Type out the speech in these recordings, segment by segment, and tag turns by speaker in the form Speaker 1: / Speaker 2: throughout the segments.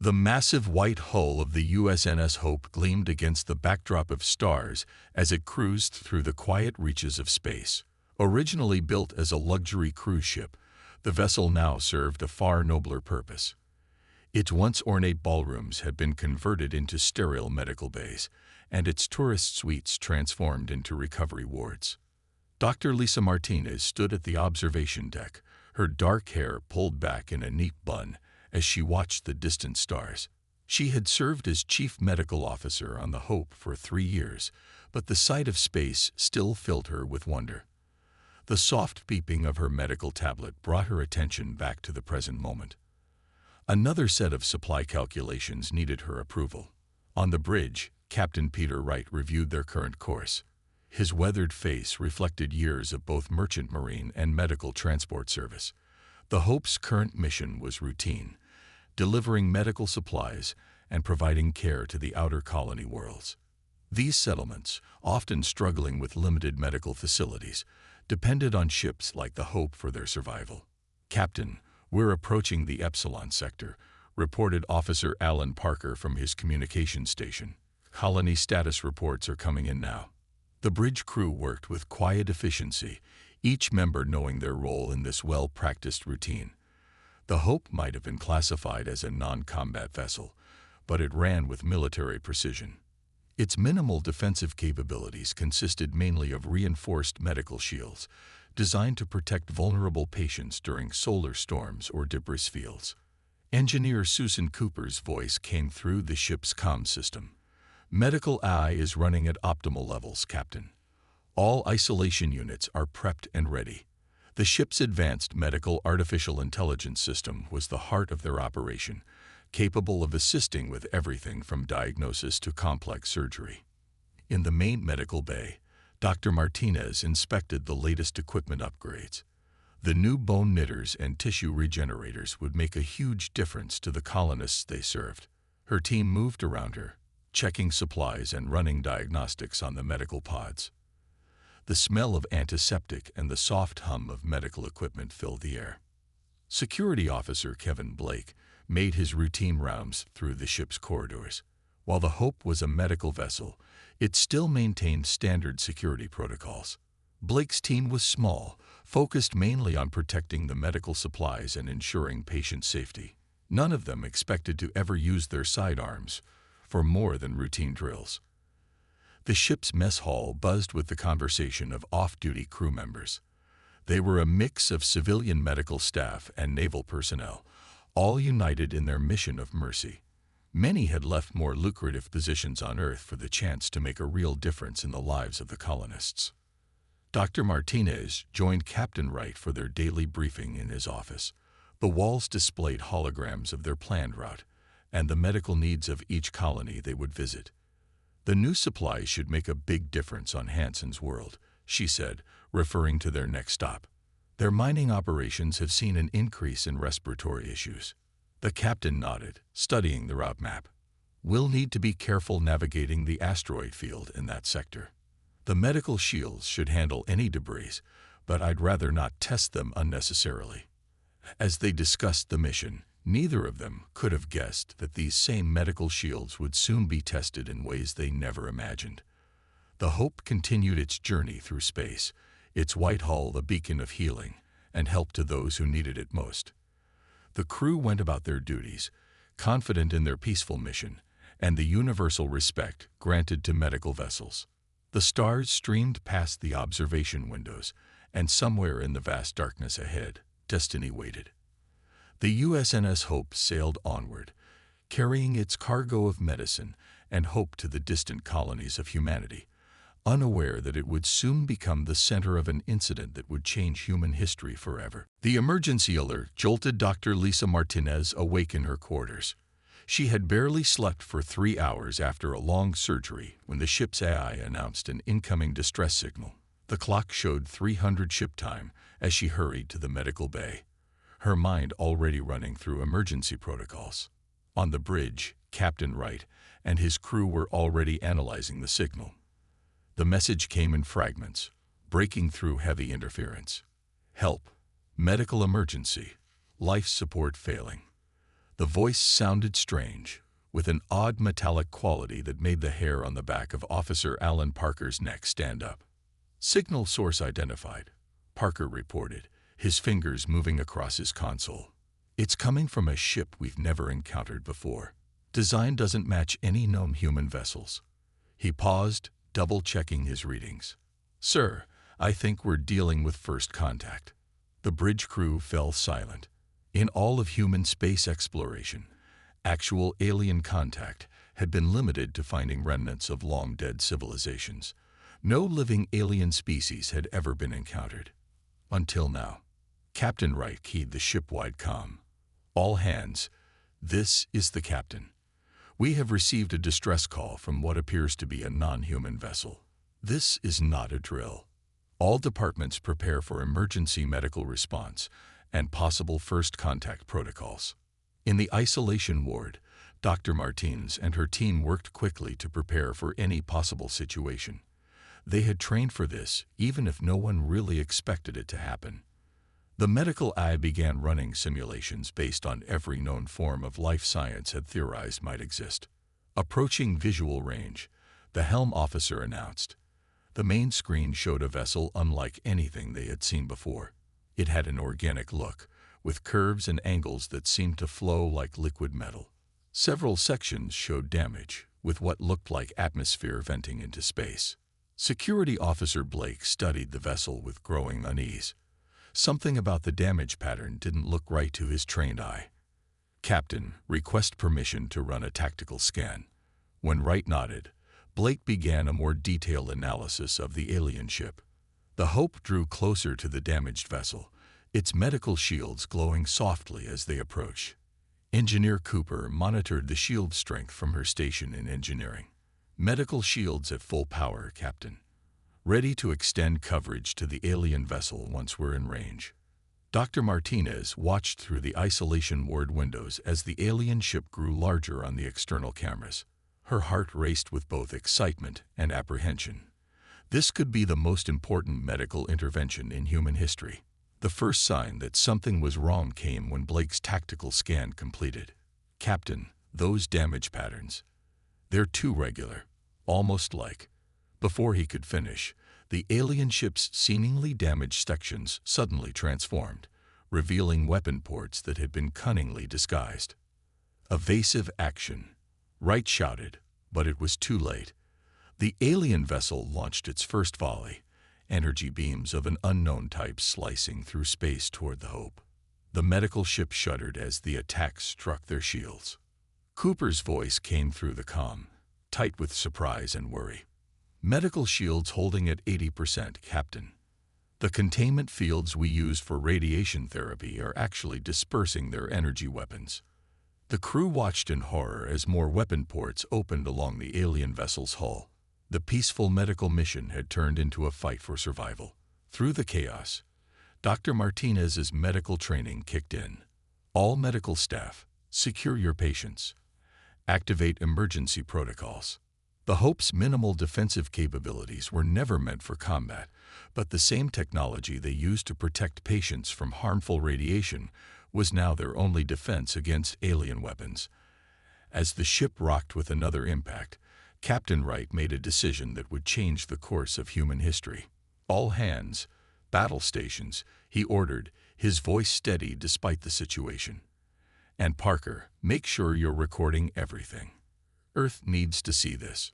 Speaker 1: The massive white hull of the USNS Hope gleamed against the backdrop of stars as it cruised through the quiet reaches of space. Originally built as a luxury cruise ship, the vessel now served a far nobler purpose. Its once ornate ballrooms had been converted into sterile medical bays, and its tourist suites transformed into recovery wards. Dr. Lisa Martinez stood at the observation deck, her dark hair pulled back in a neat bun, as she watched the distant stars. She had served as chief medical officer on the Hope for 3 years, but the sight of space still filled her with wonder. The soft beeping of her medical tablet brought her attention back to the present moment. Another set of supply calculations needed her approval. On the bridge, Captain Peter Wright reviewed their current course. His weathered face reflected years of both merchant marine and medical transport service. The Hope's current mission was routine, delivering medical supplies and providing care to the outer colony worlds. These settlements, often struggling with limited medical facilities, depended on ships like the Hope for their survival. "Captain, we're approaching the Epsilon sector," reported Officer Alan Parker from his communications station. "Colony status reports are coming in now." The bridge crew worked with quiet efficiency, each member knowing their role in this well-practiced routine. The Hope might have been classified as a non-combat vessel, but it ran with military precision. Its minimal defensive capabilities consisted mainly of reinforced medical shields, designed to protect vulnerable patients during solar storms or debris fields. Engineer Susan Cooper's voice came through the ship's comm system. "Medical AI is running at optimal levels, Captain. All isolation units are prepped and ready." The ship's advanced medical artificial intelligence system was the heart of their operation, capable of assisting with everything from diagnosis to complex surgery. In the main medical bay, Dr. Martinez inspected the latest equipment upgrades. The new bone knitters and tissue regenerators would make a huge difference to the colonists they served. Her team moved around her, checking supplies and running diagnostics on the medical pods. The smell of antiseptic and the soft hum of medical equipment filled the air. Security Officer Kevin Blake made his routine rounds through the ship's corridors. While the Hope was a medical vessel, it still maintained standard security protocols. Blake's team was small, focused mainly on protecting the medical supplies and ensuring patient safety. None of them expected to ever use their sidearms for more than routine drills. The ship's mess hall buzzed with the conversation of off-duty crew members. They were a mix of civilian medical staff and naval personnel, all united in their mission of mercy. Many had left more lucrative positions on Earth for the chance to make a real difference in the lives of the colonists. Dr. Martinez joined Captain Wright for their daily briefing in his office. The walls displayed holograms of their planned route and the medical needs of each colony they would visit. "The new supplies should make a big difference on Hansen's world," she said, referring to their next stop. "Their mining operations have seen an increase in respiratory issues." The captain nodded, studying the route map. "We'll need to be careful navigating the asteroid field in that sector. The medical shields should handle any debris, but I'd rather not test them unnecessarily." As they discussed the mission, neither of them could have guessed that these same medical shields would soon be tested in ways they never imagined. The Hope continued its journey through space, its white hull a beacon of healing and help to those who needed it most. The crew went about their duties, confident in their peaceful mission and the universal respect granted to medical vessels. The stars streamed past the observation windows, and somewhere in the vast darkness ahead, destiny waited. The USNS Hope sailed onward, carrying its cargo of medicine and hope to the distant colonies of humanity, unaware that it would soon become the center of an incident that would change human history forever. The emergency alert jolted Dr. Lisa Martinez awake in her quarters. She had barely slept for 3 hours after a long surgery when the ship's AI announced an incoming distress signal. The clock showed 300 ship time as she hurried to the medical bay, her mind already running through emergency protocols. On the bridge, Captain Wright and his crew were already analyzing the signal. The message came in fragments, breaking through heavy interference. "Help. Medical emergency. Life support failing." The voice sounded strange, with an odd metallic quality that made the hair on the back of Officer Alan Parker's neck stand up. "Signal source identified," Parker reported, his fingers moving across his console. "It's coming from a ship we've never encountered before. Design doesn't match any known human vessels." He paused, double-checking his readings. "Sir, I think we're dealing with first contact." The bridge crew fell silent. In all of human space exploration, actual alien contact had been limited to finding remnants of long-dead civilizations. No living alien species had ever been encountered. Until now. Captain Wright keyed the ship-wide comm. "All hands, this is the captain. We have received a distress call from what appears to be a non-human vessel. This is not a drill. All departments prepare for emergency medical response and possible first contact protocols." In the isolation ward, Dr. Martinez and her team worked quickly to prepare for any possible situation. They had trained for this, even if no one really expected it to happen. The medical eye began running simulations based on every known form of life science had theorized might exist. Approaching visual range, the helm officer announced. The main screen showed a vessel unlike anything they had seen before. It had an organic look, with curves and angles that seemed to flow like liquid metal. Several sections showed damage, with what looked like atmosphere venting into space. Security Officer Blake studied the vessel with growing unease. Something about the damage pattern didn't look right to his trained eye. "Captain, request permission to run a tactical scan." When Wright nodded, Blake began a more detailed analysis of the alien ship. The Hope drew closer to the damaged vessel, its medical shields glowing softly as they approached. Engineer Cooper monitored the shield strength from her station in engineering. "Medical shields at full power, Captain. Ready to extend coverage to the alien vessel once we're in range." Dr. Martinez watched through the isolation ward windows as the alien ship grew larger on the external cameras. Her heart raced with both excitement and apprehension. This could be the most important medical intervention in human history. The first sign that something was wrong came when Blake's tactical scan completed. "Captain, those damage patterns. They're too regular, almost like..." Before he could finish, the alien ship's seemingly damaged sections suddenly transformed, revealing weapon ports that had been cunningly disguised. "Evasive action," Wright shouted, but it was too late. The alien vessel launched its first volley, energy beams of an unknown type slicing through space toward the Hope. The medical ship shuddered as the attack struck their shields. Cooper's voice came through the comm, tight with surprise and worry. "Medical shields holding at 80%, Captain. The containment fields we use for radiation therapy are actually dispersing their energy weapons." The crew watched in horror as more weapon ports opened along the alien vessel's hull. The peaceful medical mission had turned into a fight for survival. Through the chaos, Dr. Martinez's medical training kicked in. "All medical staff, secure your patients. Activate emergency protocols." The Hope's minimal defensive capabilities were never meant for combat, but the same technology they used to protect patients from harmful radiation was now their only defense against alien weapons. As the ship rocked with another impact, Captain Wright made a decision that would change the course of human history. "All hands, battle stations," he ordered, his voice steady despite the situation. "And Parker, make sure you're recording everything. Earth needs to see this.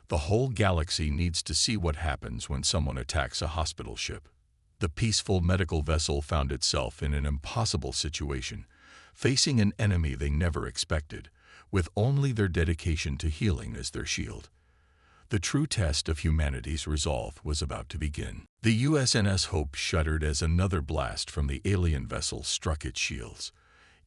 Speaker 1: The whole galaxy needs to see what happens when someone attacks a hospital ship." The peaceful medical vessel found itself in an impossible situation, facing an enemy they never expected, with only their dedication to healing as their shield. The true test of humanity's resolve was about to begin. The USNS Hope shuddered as another blast from the alien vessel struck its shields.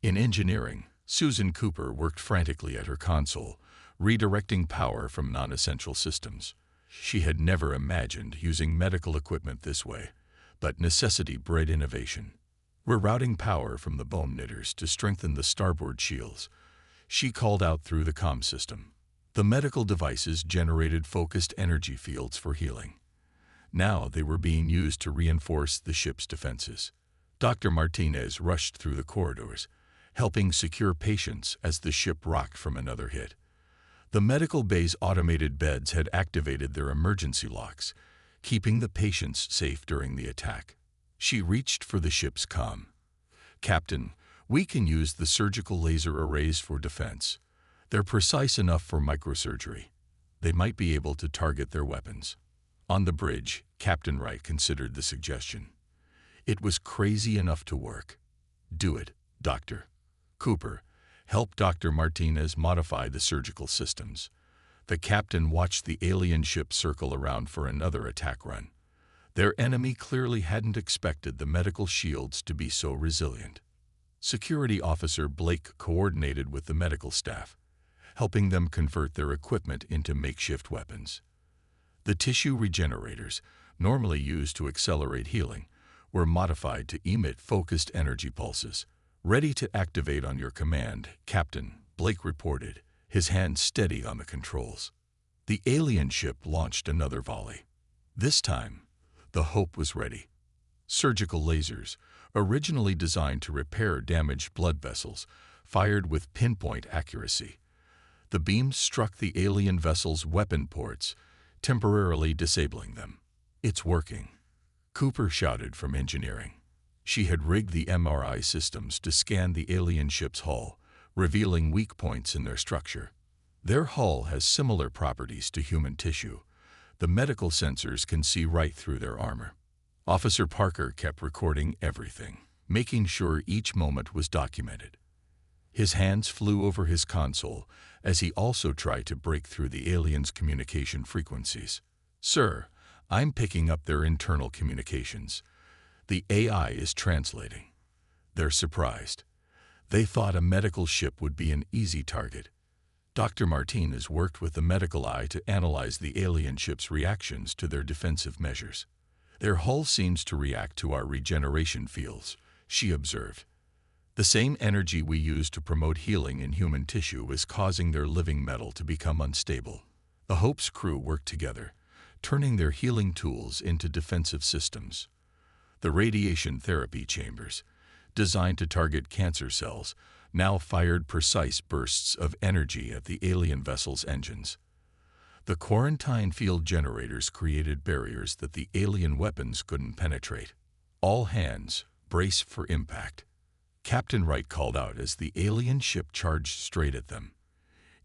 Speaker 1: In engineering, Susan Cooper worked frantically at her console, redirecting power from non-essential systems. She had never imagined using medical equipment this way, but necessity bred innovation. "We're routing power from the bone knitters to strengthen the starboard shields," she called out through the comm system. The medical devices generated focused energy fields for healing. Now they were being used to reinforce the ship's defenses. Dr. Martinez rushed through the corridors, helping secure patients as the ship rocked from another hit. The medical bay's automated beds had activated their emergency locks, keeping the patients safe during the attack. She reached for the ship's comm. "Captain, we can use the surgical laser arrays for defense. They're precise enough for microsurgery. They might be able to target their weapons." On the bridge, Captain Wright considered the suggestion. It was crazy enough to work. "Do it, Doctor." Cooper, help Dr. Martinez modify the surgical systems. The captain watched the alien ship circle around for another attack run. Their enemy clearly hadn't expected the medical shields to be so resilient. Security Officer Blake coordinated with the medical staff, helping them convert their equipment into makeshift weapons. The tissue regenerators, normally used to accelerate healing, were modified to emit focused energy pulses. "Ready to activate on your command, Captain," Blake reported, his hands steady on the controls. The alien ship launched another volley. This time, the Hope was ready. Surgical lasers, originally designed to repair damaged blood vessels, fired with pinpoint accuracy. The beams struck the alien vessel's weapon ports, temporarily disabling them. "It's working," Cooper shouted from engineering. She had rigged the MRI systems to scan the alien ship's hull, revealing weak points in their structure. Their hull has similar properties to human tissue. The medical sensors can see right through their armor. Officer Parker kept recording everything, making sure each moment was documented. His hands flew over his console as he also tried to break through the aliens' communication frequencies. "Sir, I'm picking up their internal communications. The AI is translating." They're surprised. They thought a medical ship would be an easy target. Dr. Martinez worked with the medical eye to analyze the alien ship's reactions to their defensive measures. "Their hull seems to react to our regeneration fields," she observed. "The same energy we use to promote healing in human tissue is causing their living metal to become unstable." The Hope's crew worked together, turning their healing tools into defensive systems. The radiation therapy chambers, designed to target cancer cells, now fired precise bursts of energy at the alien vessel's engines. The quarantine field generators created barriers that the alien weapons couldn't penetrate. "All hands, brace for impact," Captain Wright called out as the alien ship charged straight at them.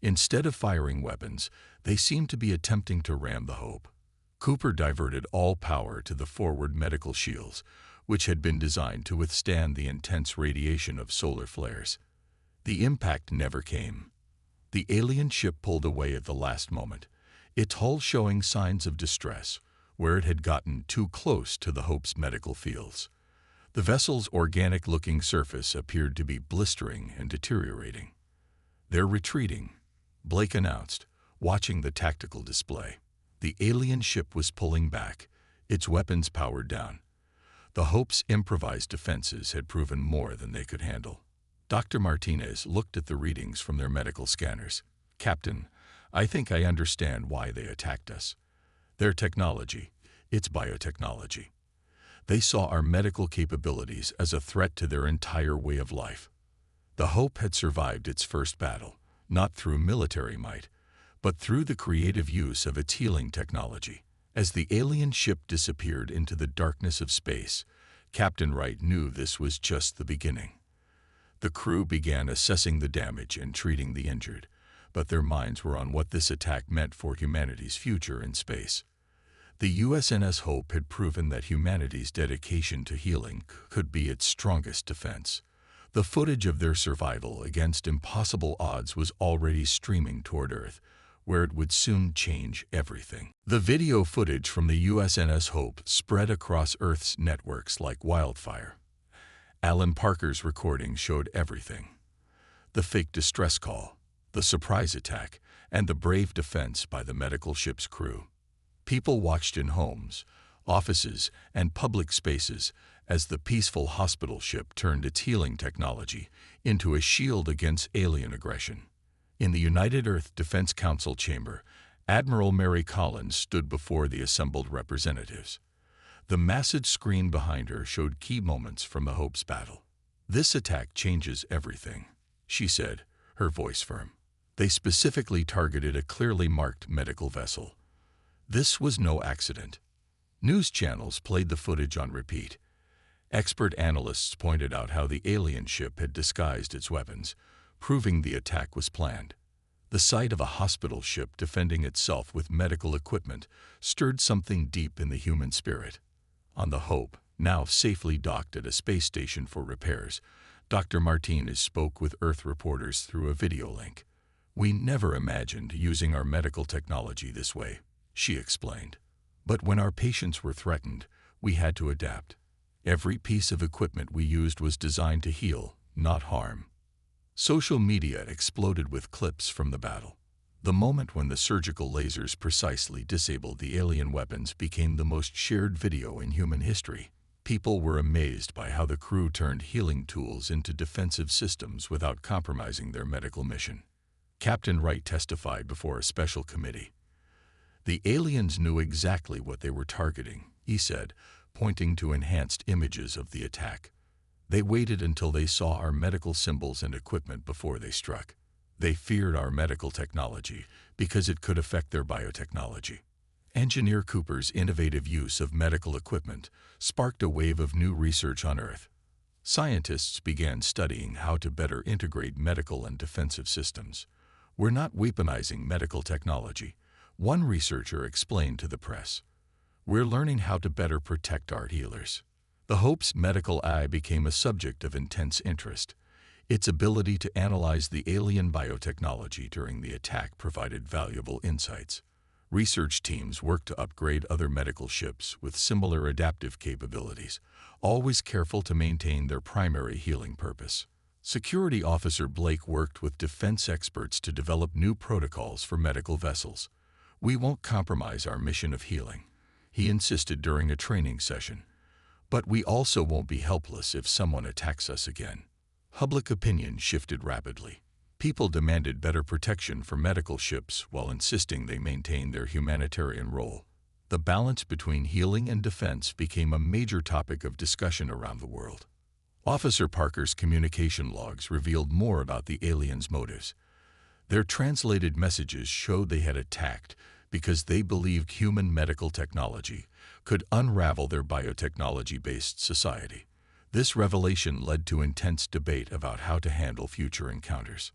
Speaker 1: Instead of firing weapons, they seemed to be attempting to ram the Hope. Cooper diverted all power to the forward medical shields, which had been designed to withstand the intense radiation of solar flares. The impact never came. The alien ship pulled away at the last moment, its hull showing signs of distress, where it had gotten too close to the Hope's medical fields. The vessel's organic-looking surface appeared to be blistering and deteriorating. "They're retreating," Blake announced, watching the tactical display. The alien ship was pulling back, its weapons powered down. The Hope's improvised defenses had proven more than they could handle. Dr. Martinez looked at the readings from their medical scanners. "Captain, I think I understand why they attacked us. Their technology, it's biotechnology. They saw our medical capabilities as a threat to their entire way of life." The Hope had survived its first battle, not through military might, but through the creative use of its healing technology. As the alien ship disappeared into the darkness of space, Captain Wright knew this was just the beginning. The crew began assessing the damage and treating the injured, but their minds were on what this attack meant for humanity's future in space. The USNS Hope had proven that humanity's dedication to healing could be its strongest defense. The footage of their survival against impossible odds was already streaming toward Earth, where it would soon change everything. The video footage from the USNS Hope spread across Earth's networks like wildfire. Alan Parker's recording showed everything: the fake distress call, the surprise attack, and the brave defense by the medical ship's crew. People watched in homes, offices, and public spaces as the peaceful hospital ship turned its healing technology into a shield against alien aggression. In the United Earth Defense Council chamber, Admiral Mary Collins stood before the assembled representatives. The massive screen behind her showed key moments from the Hope's battle. "This attack changes everything," she said, her voice firm. "They specifically targeted a clearly marked medical vessel. This was no accident." News channels played the footage on repeat. Expert analysts pointed out how the alien ship had disguised its weapons, proving the attack was planned. The sight of a hospital ship defending itself with medical equipment stirred something deep in the human spirit. On the Hope, now safely docked at a space station for repairs, Dr. Martinez spoke with Earth reporters through a video link. "We never imagined using our medical technology this way," she explained. "But when our patients were threatened, we had to adapt. Every piece of equipment we used was designed to heal, not harm." Social media exploded with clips from the battle. The moment when the surgical lasers precisely disabled the alien weapons became the most shared video in human history. People were amazed by how the crew turned healing tools into defensive systems without compromising their medical mission. Captain Wright testified before a special committee. "The aliens knew exactly what they were targeting," he said, pointing to enhanced images of the attack. "They waited until they saw our medical symbols and equipment before they struck. They feared our medical technology because it could affect their biotechnology." Engineer Cooper's innovative use of medical equipment sparked a wave of new research on Earth. Scientists began studying how to better integrate medical and defensive systems. "We're not weaponizing medical technology," one researcher explained to the press. "We're learning how to better protect our healers." The Hope's medical eye became a subject of intense interest. Its ability to analyze the alien biotechnology during the attack provided valuable insights. Research teams worked to upgrade other medical ships with similar adaptive capabilities, always careful to maintain their primary healing purpose. Security Officer Blake worked with defense experts to develop new protocols for medical vessels. "We won't compromise our mission of healing," he insisted during a training session. "But we also won't be helpless if someone attacks us again." Public opinion shifted rapidly. People demanded better protection for medical ships while insisting they maintain their humanitarian role. The balance between healing and defense became a major topic of discussion around the world. Officer Parker's communication logs revealed more about the aliens' motives. Their translated messages showed they had attacked because they believed human medical technology could unravel their biotechnology-based society. This revelation led to intense debate about how to handle future encounters.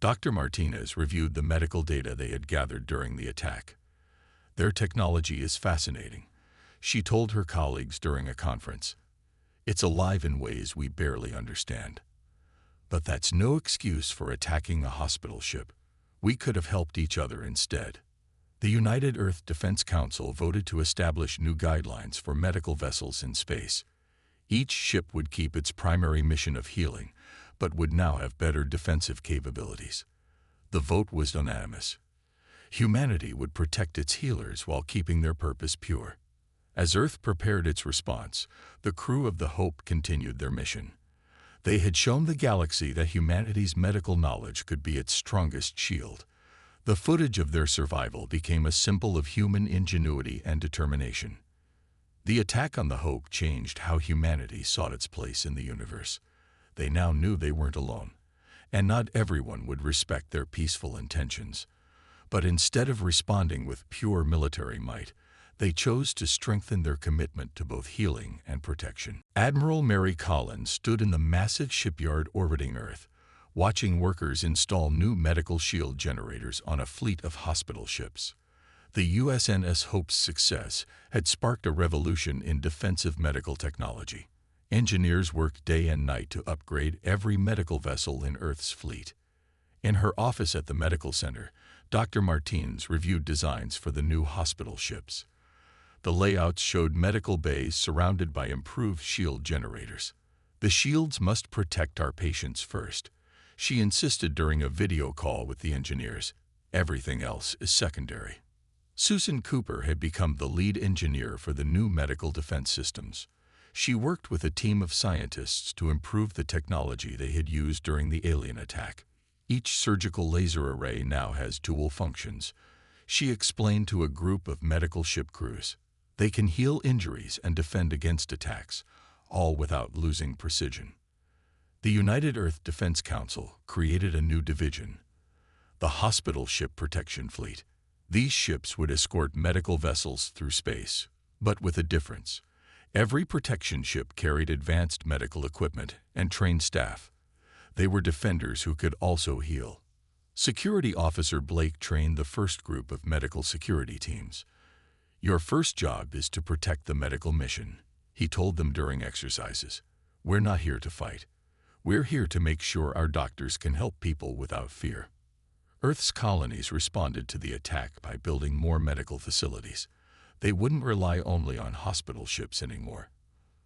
Speaker 1: Dr. Martinez reviewed the medical data they had gathered during the attack. "Their technology is fascinating," she told her colleagues during a conference. "It's alive in ways we barely understand. But that's no excuse for attacking a hospital ship. We could have helped each other instead." The United Earth Defense Council voted to establish new guidelines for medical vessels in space. Each ship would keep its primary mission of healing, but would now have better defensive capabilities. The vote was unanimous. Humanity would protect its healers while keeping their purpose pure. As Earth prepared its response, the crew of the Hope continued their mission. They had shown the galaxy that humanity's medical knowledge could be its strongest shield. The footage of their survival became a symbol of human ingenuity and determination. The attack on the Hope changed how humanity sought its place in the universe. They now knew they weren't alone, and not everyone would respect their peaceful intentions. But instead of responding with pure military might, they chose to strengthen their commitment to both healing and protection. Admiral Mary Collins stood in the massive shipyard orbiting Earth, watching workers install new medical shield generators on a fleet of hospital ships. The USNS Hope's success had sparked a revolution in defensive medical technology. Engineers worked day and night to upgrade every medical vessel in Earth's fleet. In her office at the medical center, Dr. Martinez reviewed designs for the new hospital ships. The layouts showed medical bays surrounded by improved shield generators. "The shields must protect our patients first," she insisted during a video call with the engineers. "Everything else is secondary." Susan Cooper had become the lead engineer for the new medical defense systems. She worked with a team of scientists to improve the technology they had used during the alien attack. "Each surgical laser array now has dual functions," she explained to a group of medical ship crews. "They can heal injuries and defend against attacks, all without losing precision." The United Earth Defense Council created a new division, the Hospital Ship Protection Fleet. These ships would escort medical vessels through space, but with a difference. Every protection ship carried advanced medical equipment and trained staff. They were defenders who could also heal. Security Officer Blake trained the first group of medical security teams. "Your first job is to protect the medical mission," he told them during exercises. "We're not here to fight. We're here to make sure our doctors can help people without fear." Earth's colonies responded to the attack by building more medical facilities. They wouldn't rely only on hospital ships anymore.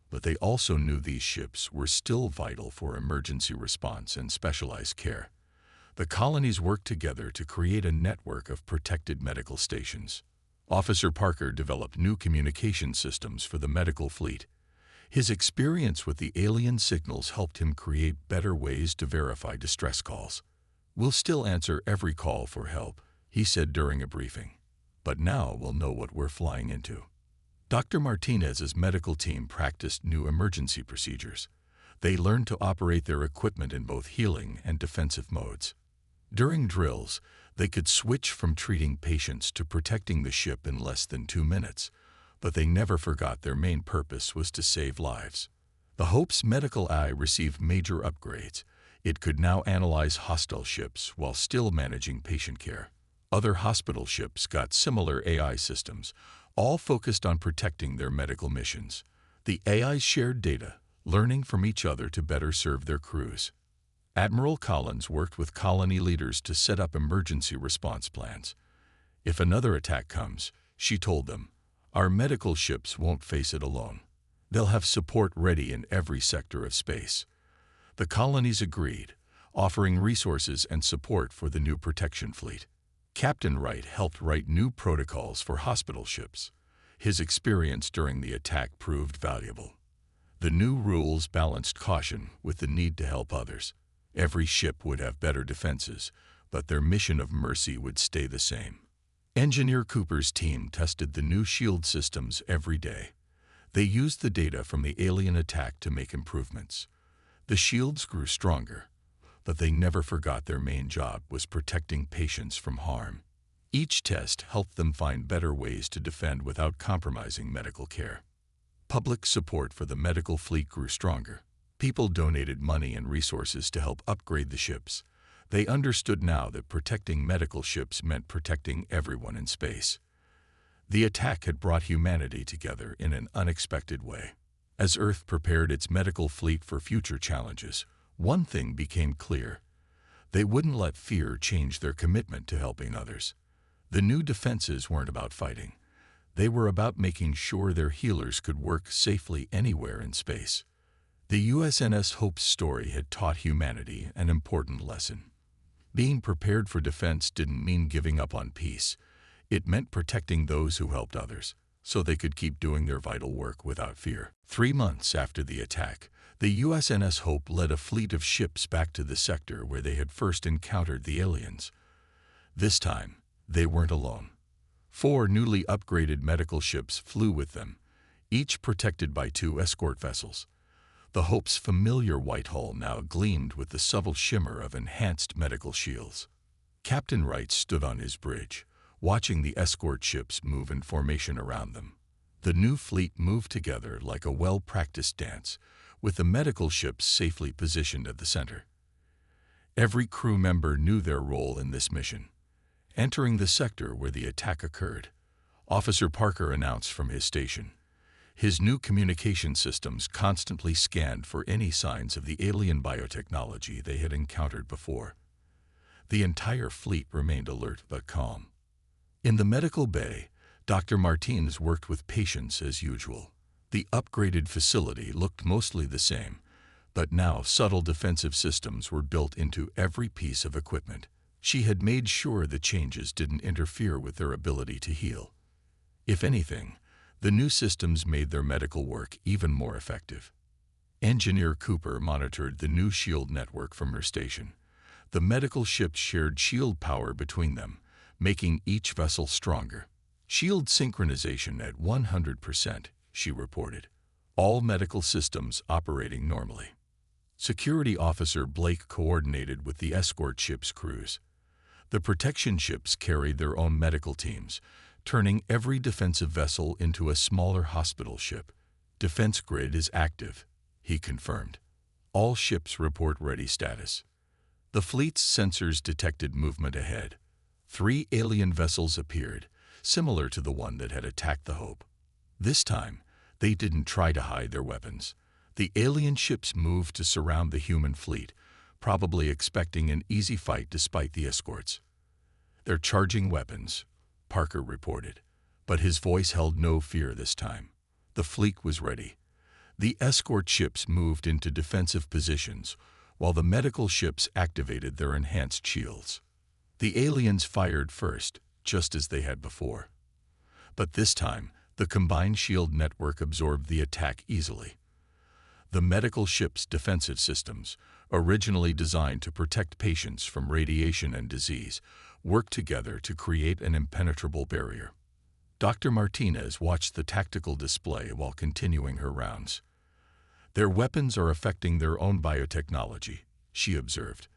Speaker 1: But they also knew these ships were still vital for emergency response and specialized care. The colonies worked together to create a network of protected medical stations. Officer Parker developed new communication systems for the medical fleet. His experience with the alien signals helped him create better ways to verify distress calls. "We'll still answer every call for help," he said during a briefing. "But now we'll know what we're flying into." Dr. Martinez's medical team practiced new emergency procedures. They learned to operate their equipment in both healing and defensive modes. During drills, they could switch from treating patients to protecting the ship in less than 2 minutes, but they never forgot their main purpose was to save lives. The Hope's medical eye received major upgrades. It could now analyze hostile ships while still managing patient care. Other hospital ships got similar AI systems, all focused on protecting their medical missions. The AIs shared data, learning from each other to better serve their crews. Admiral Collins worked with colony leaders to set up emergency response plans. "If another attack comes," she told them, "our medical ships won't face it alone. They'll have support ready in every sector of space." The colonies agreed, offering resources and support for the new protection fleet. Captain Wright helped write new protocols for hospital ships. His experience during the attack proved valuable. The new rules balanced caution with the need to help others. Every ship would have better defenses, but their mission of mercy would stay the same. Engineer Cooper's team tested the new shield systems every day. They used the data from the alien attack to make improvements. The shields grew stronger, but they never forgot their main job was protecting patients from harm. Each test helped them find better ways to defend without compromising medical care. Public support for the medical fleet grew stronger. People donated money and resources to help upgrade the ships. They understood now that protecting medical ships meant protecting everyone in space. The attack had brought humanity together in an unexpected way. As Earth prepared its medical fleet for future challenges, one thing became clear. They wouldn't let fear change their commitment to helping others. The new defenses weren't about fighting. They were about making sure their healers could work safely anywhere in space. The USNS Hope's story had taught humanity an important lesson. Being prepared for defense didn't mean giving up on peace. It meant protecting those who helped others, so they could keep doing their vital work without fear. 3 months after the attack, the USNS Hope led a fleet of ships back to the sector where they had first encountered the aliens. This time, they weren't alone. 4 newly upgraded medical ships flew with them, each protected by 2 escort vessels. The Hope's familiar white hull now gleamed with the subtle shimmer of enhanced medical shields. Captain Wright stood on his bridge, watching the escort ships move in formation around them. The new fleet moved together like a well-practiced dance, with the medical ships safely positioned at the center. Every crew member knew their role in this mission. Entering the sector where the attack occurred, Officer Parker announced from his station. His new communication systems constantly scanned for any signs of the alien biotechnology they had encountered before. The entire fleet remained alert but calm. In the medical bay, Dr. Martinez worked with patients as usual. The upgraded facility looked mostly the same, but now subtle defensive systems were built into every piece of equipment. She had made sure the changes didn't interfere with their ability to heal. If anything, the new systems made their medical work even more effective. Engineer Cooper monitored the new shield network from her station. The medical ships shared shield power between them, making each vessel stronger. "Shield synchronization at 100%, she reported. "All medical systems operating normally." Security Officer Blake coordinated with the escort ship's crews. The protection ships carried their own medical teams, turning every defensive vessel into a smaller hospital ship. Defense grid is active, he confirmed. All ships report ready status. The fleet's sensors detected movement ahead. 3 alien vessels appeared, similar to the one that had attacked the Hope. This time, they didn't try to hide their weapons. The alien ships moved to surround the human fleet, probably expecting an easy fight despite the escorts. "They're charging weapons," Parker reported, but his voice held no fear this time. The fleet was ready. The escort ships moved into defensive positions, while the medical ships activated their enhanced shields. The aliens fired first, just as they had before. But this time, the combined shield network absorbed the attack easily. The medical ship's defensive systems, originally designed to protect patients from radiation and disease, worked together to create an impenetrable barrier. Dr. Martinez watched the tactical display while continuing her rounds. "Their weapons are affecting their own biotechnology," she observed.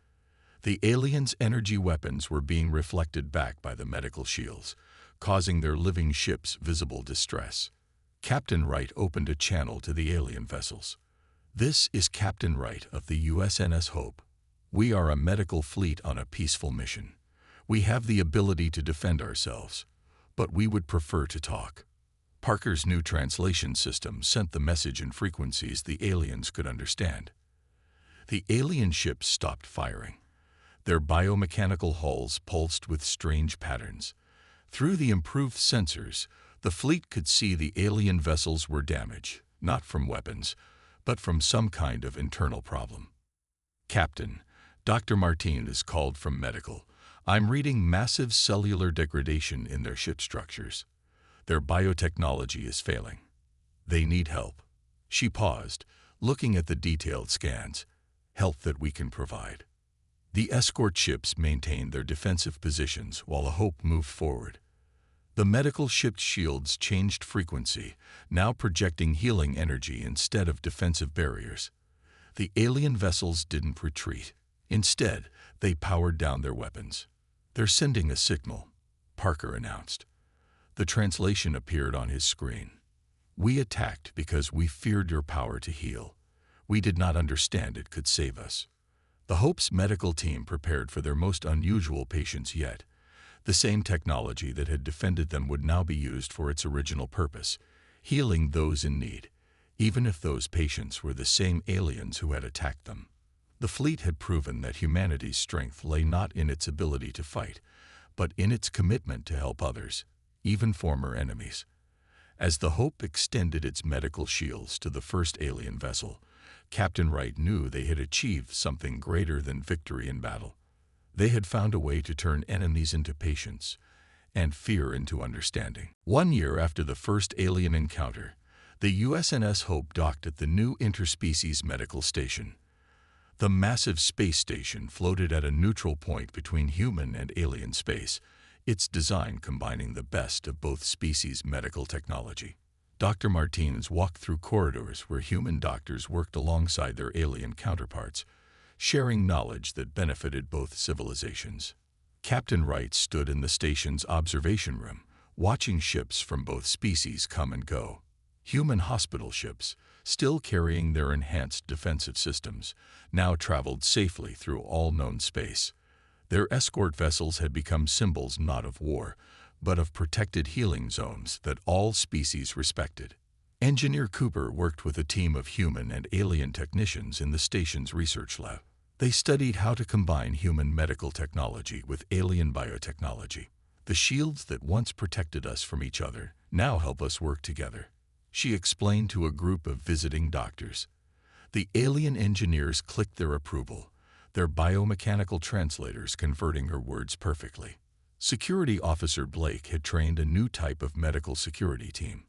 Speaker 1: The aliens' energy weapons were being reflected back by the medical shields, causing their living ships visible distress. Captain Wright opened a channel to the alien vessels. "This is Captain Wright of the USNS Hope. We are a medical fleet on a peaceful mission. We have the ability to defend ourselves, but we would prefer to talk." Parker's new translation system sent the message in frequencies the aliens could understand. The alien ships stopped firing. Their biomechanical hulls pulsed with strange patterns. Through the improved sensors, the fleet could see the alien vessels were damaged, not from weapons, but from some kind of internal problem. "Captain, Dr. Martinez called from medical. I'm reading massive cellular degradation in their ship structures. Their biotechnology is failing. They need help." She paused, looking at the detailed scans. "Help that we can provide." The escort ships maintained their defensive positions while the Hope moved forward. The medical ship's shields changed frequency, now projecting healing energy instead of defensive barriers. The alien vessels didn't retreat. Instead, they powered down their weapons. "They're sending a signal," Parker announced. The translation appeared on his screen. "We attacked because we feared your power to heal. We did not understand it could save us." The Hope's medical team prepared for their most unusual patients yet. The same technology that had defended them would now be used for its original purpose, healing those in need, even if those patients were the same aliens who had attacked them. The fleet had proven that humanity's strength lay not in its ability to fight, but in its commitment to help others, even former enemies. As the Hope extended its medical shields to the first alien vessel, Captain Wright knew they had achieved something greater than victory in battle. They had found a way to turn enemies into patients, and fear into understanding. 1 year after the first alien encounter, the USNS Hope docked at the new interspecies medical station. The massive space station floated at a neutral point between human and alien space, its design combining the best of both species' medical technology. Dr. Martinez walked through corridors where human doctors worked alongside their alien counterparts, sharing knowledge that benefited both civilizations. Captain Wright stood in the station's observation room, watching ships from both species come and go. Human hospital ships, still carrying their enhanced defensive systems, now traveled safely through all known space. Their escort vessels had become symbols not of war, but of protected healing zones that all species respected. Engineer Cooper worked with a team of human and alien technicians in the station's research lab. They studied how to combine human medical technology with alien biotechnology. "The shields that once protected us from each other now help us work together," she explained to a group of visiting doctors. The alien engineers clicked their approval, their biomechanical translators converting her words perfectly. Security Officer Blake had trained a new type of medical security team.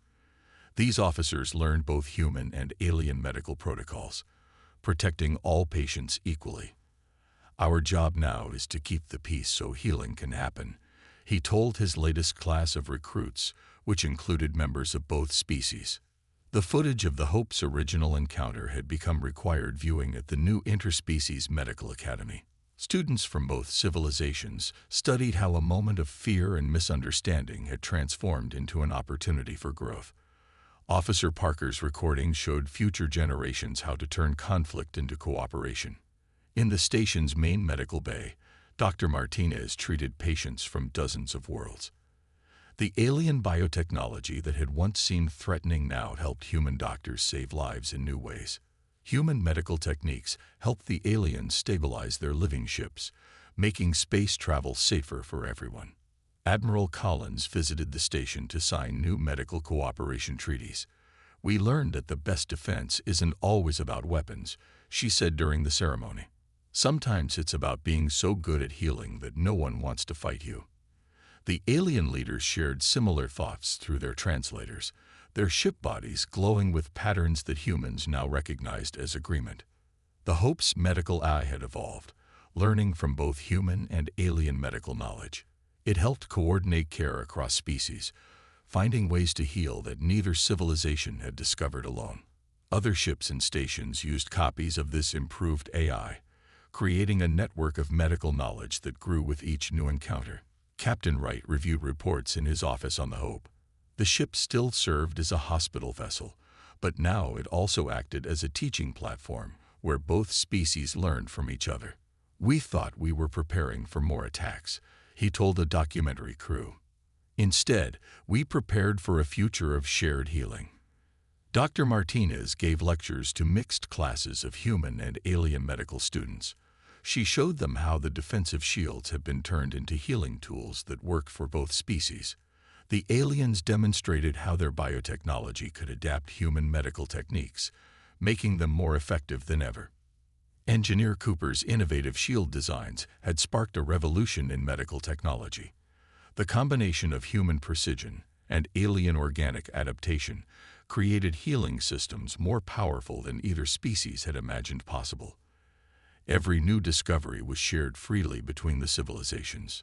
Speaker 1: These officers learned both human and alien medical protocols, protecting all patients equally. "Our job now is to keep the peace so healing can happen," he told his latest class of recruits, which included members of both species. The footage of the Hope's original encounter had become required viewing at the new Interspecies Medical Academy. Students from both civilizations studied how a moment of fear and misunderstanding had transformed into an opportunity for growth. Officer Parker's recording showed future generations how to turn conflict into cooperation. In the station's main medical bay, Dr. Martinez treated patients from dozens of worlds. The alien biotechnology that had once seemed threatening now helped human doctors save lives in new ways. Human medical techniques helped the aliens stabilize their living ships, making space travel safer for everyone. Admiral Collins visited the station to sign new medical cooperation treaties. "We learned that the best defense isn't always about weapons," she said during the ceremony. "Sometimes it's about being so good at healing that no one wants to fight you." The alien leaders shared similar thoughts through their translators, their ship bodies glowing with patterns that humans now recognized as agreement. The Hope's medical eye had evolved, learning from both human and alien medical knowledge. It helped coordinate care across species, finding ways to heal that neither civilization had discovered alone. Other ships and stations used copies of this improved AI, creating a network of medical knowledge that grew with each new encounter. Captain Wright reviewed reports in his office on the Hope. The ship still served as a hospital vessel, but now it also acted as a teaching platform where both species learned from each other. "We thought we were preparing for more attacks," he told a documentary crew. "Instead, we prepared for a future of shared healing." Dr. Martinez gave lectures to mixed classes of human and alien medical students. She showed them how the defensive shields have been turned into healing tools that work for both species. The aliens demonstrated how their biotechnology could adapt human medical techniques, making them more effective than ever. Engineer Cooper's innovative shield designs had sparked a revolution in medical technology. The combination of human precision and alien organic adaptation created healing systems more powerful than either species had imagined possible. Every new discovery was shared freely between the civilizations.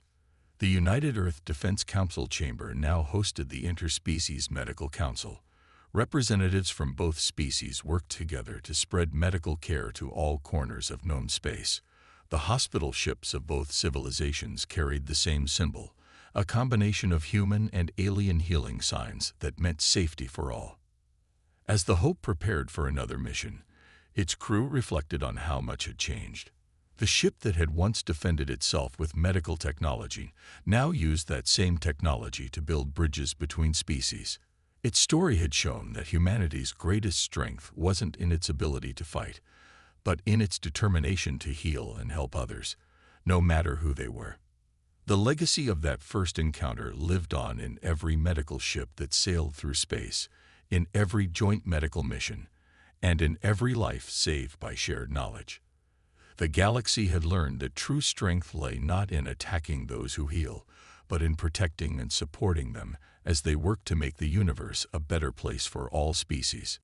Speaker 1: The United Earth Defense Council chamber now hosted the Interspecies Medical Council. Representatives from both species worked together to spread medical care to all corners of known space. The hospital ships of both civilizations carried the same symbol, a combination of human and alien healing signs that meant safety for all. As the Hope prepared for another mission, its crew reflected on how much had changed. The ship that had once defended itself with medical technology now used that same technology to build bridges between species. Its story had shown that humanity's greatest strength wasn't in its ability to fight, but in its determination to heal and help others, no matter who they were. The legacy of that first encounter lived on in every medical ship that sailed through space, in every joint medical mission, and in every life saved by shared knowledge. The galaxy had learned that true strength lay not in attacking those who heal, but in protecting and supporting them as they work to make the universe a better place for all species.